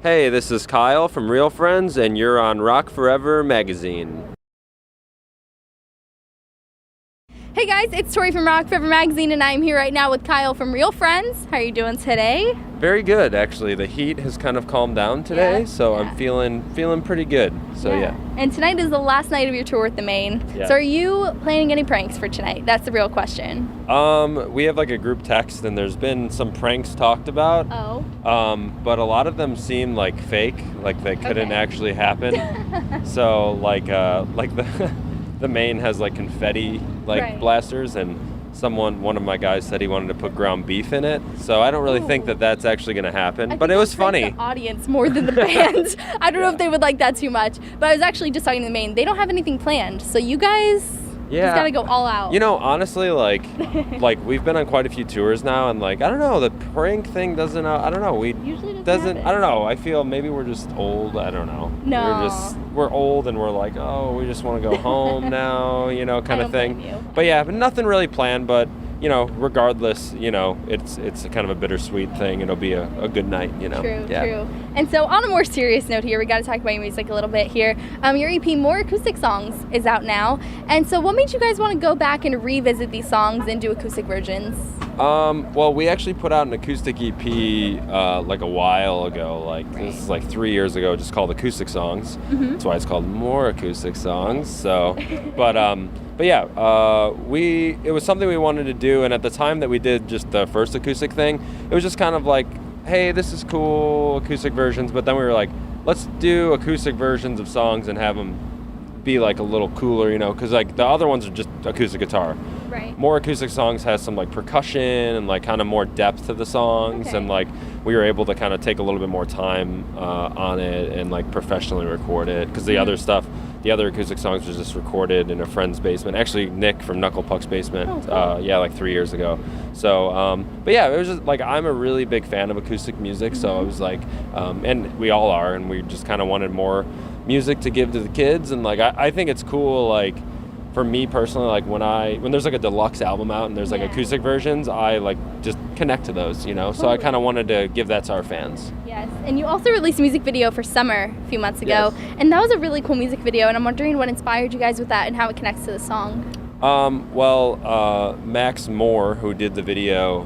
Hey, this is Kyle from Real Friends, and you're on Rock Forever Magazine. Hey guys, it's Tori from Rock Forever Magazine, and I'm here right now with Kyle from Real Friends. How are you doing today? Very good, actually. The heat has kind of calmed down today, so I'm feeling pretty good. So yeah. And tonight is the last night of your tour with the Maine. Yeah. So are you planning any pranks for tonight? That's the real question. We have like a group text, and there's been some pranks talked about. Oh. But a lot of them seem like fake, like they couldn't actually happen. So like the Maine has like confetti blasters, and one of my guys said he wanted to put ground beef in it. So I don't really think that that's actually going to happen. But it was funny. The audience more than the band. I don't know if they would like that too much. But I was actually just talking to the Maine. They don't have anything planned. So you guys just got to go all out. You know, honestly, like we've been on quite a few tours now, and like I don't know, the prank thing doesn't. I don't know. We usually doesn't happen. I don't know. I feel maybe we're just old. I don't know. No. We're old, and we're like, oh, we just want to go home now, you know, kind of thing. Blame you. But nothing really planned. But you know, regardless, you know, it's a kind of a bittersweet thing. It'll be a good night, you know. True. And so on a more serious note here, we got to talk about your music a little bit here. Your EP, More Acoustic Songs, is out now. And so what made you guys want to go back and revisit these songs and do acoustic versions? Well, we actually put out an acoustic EP like a while ago. This is like 3 years ago, just called Acoustic Songs. Mm-hmm. That's why it's called More Acoustic Songs. So, but yeah, it was something we wanted to do, and at the time that we did just the first acoustic thing, it was just kind of like, hey, this is cool, acoustic versions, but then we were like, let's do acoustic versions of songs and have them be like a little cooler, you know, because like the other ones are just acoustic guitar. Right. More Acoustic Songs has some like percussion and like kind of more depth to the songs, and like we were able to kind of take a little bit more time on it and like professionally record it, because the other Acoustic Songs was just recorded in a friend's basement, actually Nick from Knuckle Puck's basement. Oh, cool. Like 3 years ago. So but yeah, it was just like, I'm a really big fan of acoustic music, so I was like, and we all are, and we just kind of wanted more music to give to the kids, and like I think it's cool, like for me personally, like when there's like a deluxe album out and there's like acoustic versions, I like just connect to those, you know. So I kind of wanted to give that to our fans. Yes, and you also released a music video for Summer a few months ago, and that was a really cool music video, and I'm wondering what inspired you guys with that and how it connects to the song. Max Moore, who did the video,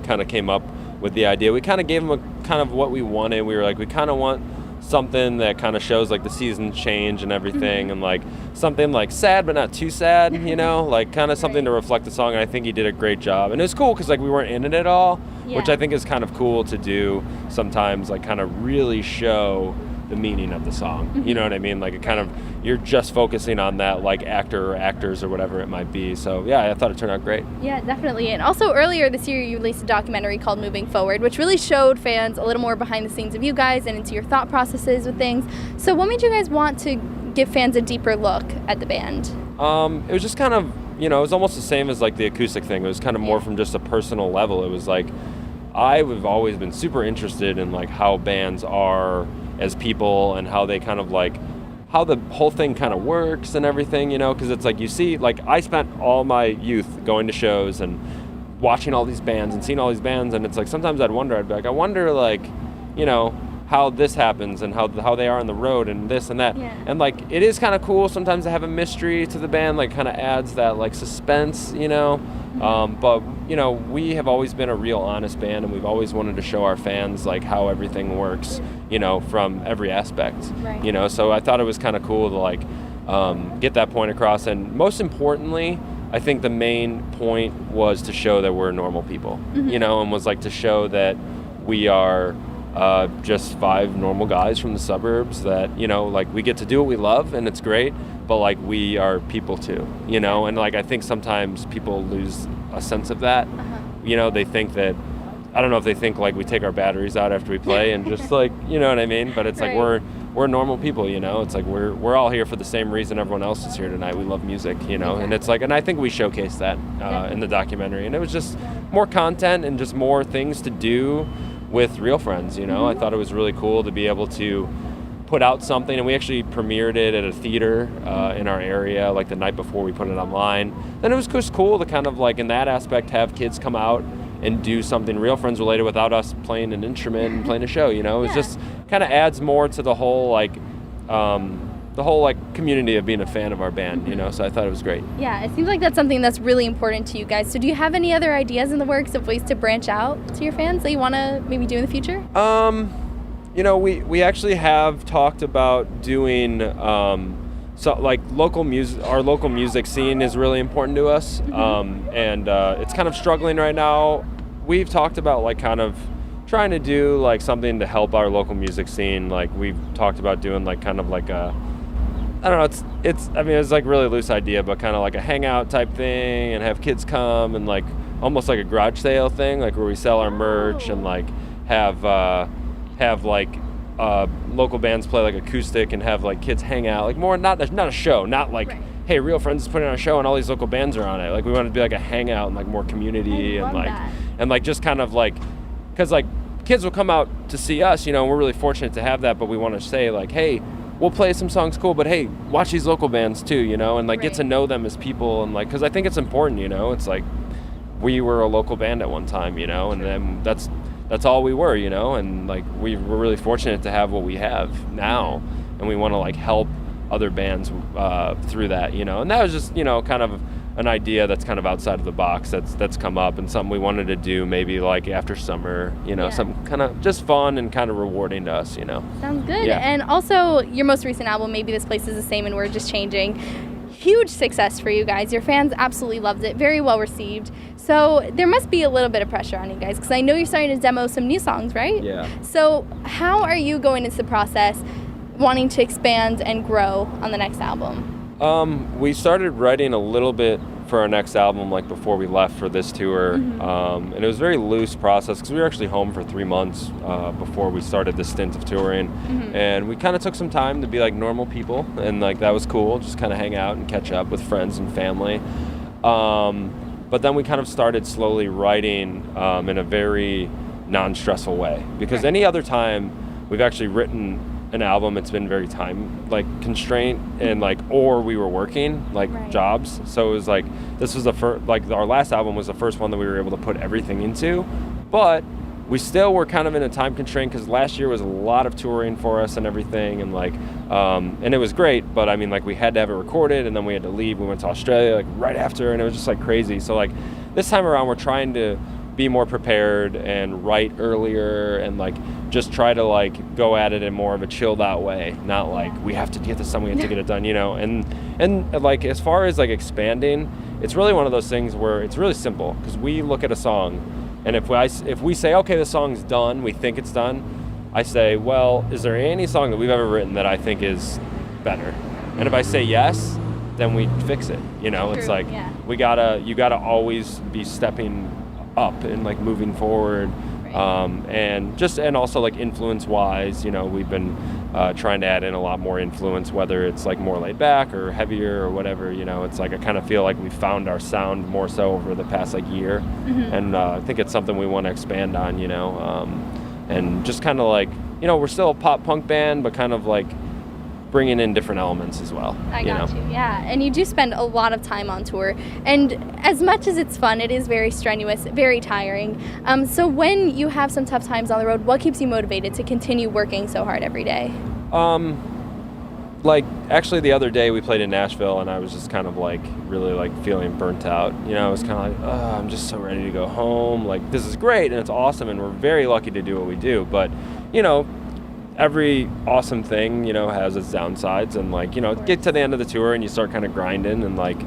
kind of came up with the idea. We kind of gave him a kind of what we wanted. We were like, we kind of want something that kind of shows like the season change and everything, and like something like sad but not too sad, you know, like kind of something to reflect the song. And I think he did a great job, and it was cool because like we weren't in it at all, which I think is kind of cool to do sometimes, like kind of really show the meaning of the song. You know what I mean? Like it kind of, you're just focusing on that like actor or actors or whatever it might be. So yeah, I thought it turned out great. Yeah, definitely. And also earlier this year you released a documentary called Moving Forward, which really showed fans a little more behind the scenes of you guys and into your thought processes with things. So what made you guys want to give fans a deeper look at the band? It was just kind of, you know, it was almost the same as like the acoustic thing. It was kind of more from just a personal level. It was like, I've always been super interested in like how bands are as people and how they kind of like, how the whole thing kind of works and everything, you know, because it's like, you see, like I spent all my youth going to shows and watching all these bands and seeing all these bands, and it's like sometimes I'd be like, I wonder like, you know, how this happens and how they are on the road and this and that. And like it is kind of cool sometimes to have a mystery to the band, like kind of adds that like suspense, you know. But you know, we have always been a real honest band, and we've always wanted to show our fans like how everything works, you know, from every aspect. You know, so I thought it was kind of cool to like get that point across. And most importantly, I think the main point was to show that we're normal people, you know, and was like to show that we are just 5 normal guys from the suburbs that, you know, like we get to do what we love and it's great, but like we are people too, you know. And like I think sometimes people lose a sense of that. You know, they think that, I don't know if they think like we take our batteries out after we play and just like, you know what I mean? But it's like we're normal people, you know. It's like we're all here for the same reason everyone else is here tonight. We love music, you know. And it's like, and I think we showcased that in the documentary, and it was just more content and just more things to do with Real Friends, you know. I thought it was really cool to be able to put out something, and we actually premiered it at a theater in our area like the night before we put it online. Then it was just cool to kind of like in that aspect have kids come out and do something Real Friends related without us playing an instrument and playing a show, you know. It was just kind of adds more to the whole community of being a fan of our band, you know, so I thought it was great. Yeah, it seems like that's something that's really important to you guys. So do you have any other ideas in the works of ways to branch out to your fans that you want to maybe do in the future? You know, we actually have talked about doing so like local music. Our local music scene is really important to us, and it's kind of struggling right now. We've talked about like kind of trying to do like something to help our local music scene. Like we've talked about doing like kind of like a, I don't know, it's like really loose idea, but kind of like a hangout type thing, and have kids come and like almost like a garage sale thing, like where we sell our merch and like have like local bands play like acoustic and have like kids hang out, like more not a show, not like hey, Real Friends is putting on a show and all these local bands are on it. Like we want to be like a hangout and like more community and like that. And like just kind of like, because like kids will come out to see us, you know, and we're really fortunate to have that, but we want to say like, hey, we'll play some songs cool, but hey, watch these local bands too, you know, and like get to know them as people, and like, because I think it's important, you know, it's like we were a local band at one time, you know, and then that's all we were, you know, and like we're really fortunate to have what we have now, and we want to like help other bands through that, you know, and that was just, you know, kind of an idea that's kind of outside of the box that's come up, and something we wanted to do maybe like after summer, you know, something kind of just fun and kind of rewarding to us, you know. Sounds good. And also your most recent album, Maybe This Place Is the Same and We're Just Changing, huge success for you guys. Your fans absolutely loved it, very well received. So there must be a little bit of pressure on you guys, because I know you're starting to demo some new songs, right? Yeah. So how are you going into the process wanting to expand and grow on the next album? We started writing a little bit for our next album, like before we left for this tour, and it was a very loose process because we were actually home for 3 months before we started this stint of touring, and we kind of took some time to be like normal people, and like that was cool, just kind of hang out and catch up with friends and family. But then we kind of started slowly writing in a very non-stressful way, because any other time we've actually written an album, it's been very time like constraint, and like, or we were working like jobs, so it was like this was the first, like our last album was the first one that we were able to put everything into, but we still were kind of in a time constraint because last year was a lot of touring for us and everything, and like and it was great, but I mean like we had to have it recorded, and then we had to leave. We went to Australia like right after, and it was just like crazy. So like this time around we're trying to be more prepared and write earlier, and like just try to like go at it in more of a chilled out way, not like we have to get this done, we have to get it done, you know. And like as far as like expanding, it's really one of those things where it's really simple, because we look at a song, and if we say, okay, the song's done, we think it's done, I say, well, is there any song that we've ever written that I think is better? And if I say yes, then we fix it, you know. It's like you gotta always be stepping up and like moving forward, and also like influence wise, you know, we've been trying to add in a lot more influence, whether it's like more laid back or heavier or whatever, you know. It's like I kind of feel like we found our sound more so over the past like year, and I think it's something we want to expand on, you know, and just kind of like, you know, we're still a pop punk band, but kind of like bringing in different elements as well. I got you, yeah. And you do spend a lot of time on tour, and as much as it's fun, it is very strenuous, very tiring. So when you have some tough times on the road, what keeps you motivated to continue working so hard every day? Like actually the other day we played in Nashville, and I was just kind of like really like feeling burnt out, you know. I was kind of like, oh, I'm just so ready to go home. Like this is great and it's awesome and we're very lucky to do what we do, but you know, every awesome thing, you know, has its downsides, and like, you know, get to the end of the tour and you start kind of grinding, and like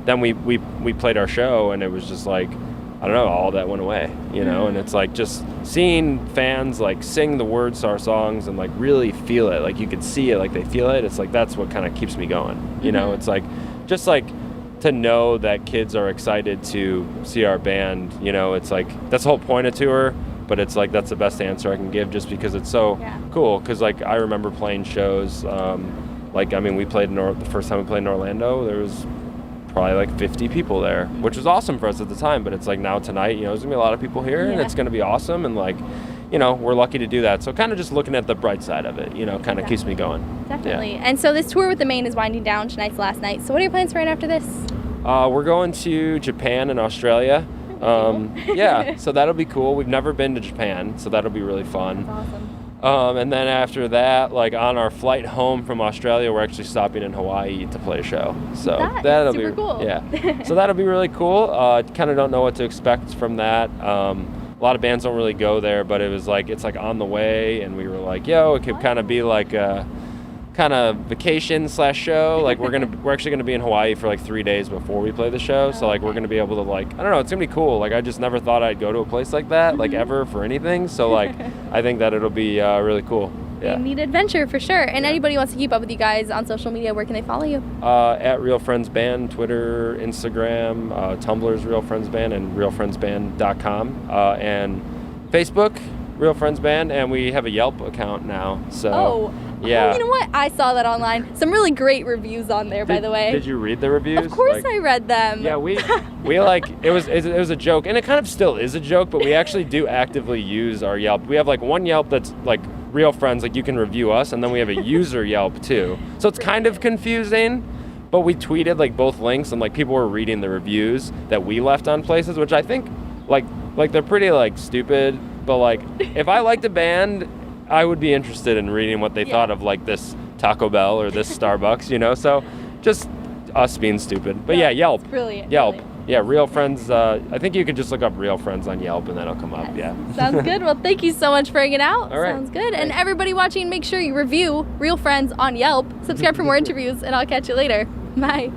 then we played our show, and it was just like, I don't know, all that went away, you know. And it's like just seeing fans like sing the words to our songs and like really feel it, like you could see it, like they feel it. It's like that's what kind of keeps me going, you know. It's like just like to know that kids are excited to see our band, you know. It's like that's the whole point of tour. But it's like that's the best answer I can give, just because it's so cool. Because like I remember playing shows, like I mean we played the first time we played in Orlando, there was probably like 50 people there, which was awesome for us at the time. But it's like now tonight, you know, there's gonna be a lot of people here, and it's gonna be awesome, and like, you know, we're lucky to do that. So kind of just looking at the bright side of it, you know, kind of keeps me going. Definitely. And so this tour with the Maine is winding down. Tonight's the last night. So what are your plans for right after this? We're going to Japan and Australia. Yeah, so that'll be cool. We've never been to Japan, so that'll be really fun. That's And then after that, like on our flight home from Australia, we're actually stopping in Hawaii to play a show. So that'll super be cool. Yeah. So that'll be really cool. Kind of don't know what to expect from that. A lot of bands don't really go there, but it was like it's like on the way, and we were like, yo, it could kind of be like a kind of vacation / show. Like we're actually gonna be in Hawaii for like 3 days before we play the show. So like we're gonna be able to like, I don't know, it's gonna be cool. Like I just never thought I'd go to a place like that, like ever for anything. So like I think that it'll be really cool. Yeah. A neat adventure for sure. And anybody wants to keep up with you guys on social media, where can they follow you? At Real Friends Band, Twitter, Instagram, Tumblr's Real Friends Band, and realfriendsband.com, and Facebook, Real Friends Band, and we have a Yelp account now. So yeah. You know what? I saw that online. Some really great reviews on there, by the way. Did you read the reviews? Of course I read them. Yeah, we like, it was a joke, and it kind of still is a joke, but we actually do actively use our Yelp. We have like one Yelp that's like Real Friends, like you can review us, and then we have a user Yelp too. So it's kind of confusing, but we tweeted like both links, and like people were reading the reviews that we left on places, which I think like they're pretty like stupid, but like if I liked a band, I would be interested in reading what they thought of like this Taco Bell or this Starbucks, you know? So just us being stupid. But yeah, Yelp. It's brilliant. Yelp. Brilliant. Yeah, Real Friends. I think you can just look up Real Friends on Yelp and then it'll come up. Yeah. Sounds good. Well, thank you so much for hanging out. All right. Sounds good. And everybody watching, make sure you review Real Friends on Yelp. Subscribe for more interviews, and I'll catch you later. Bye.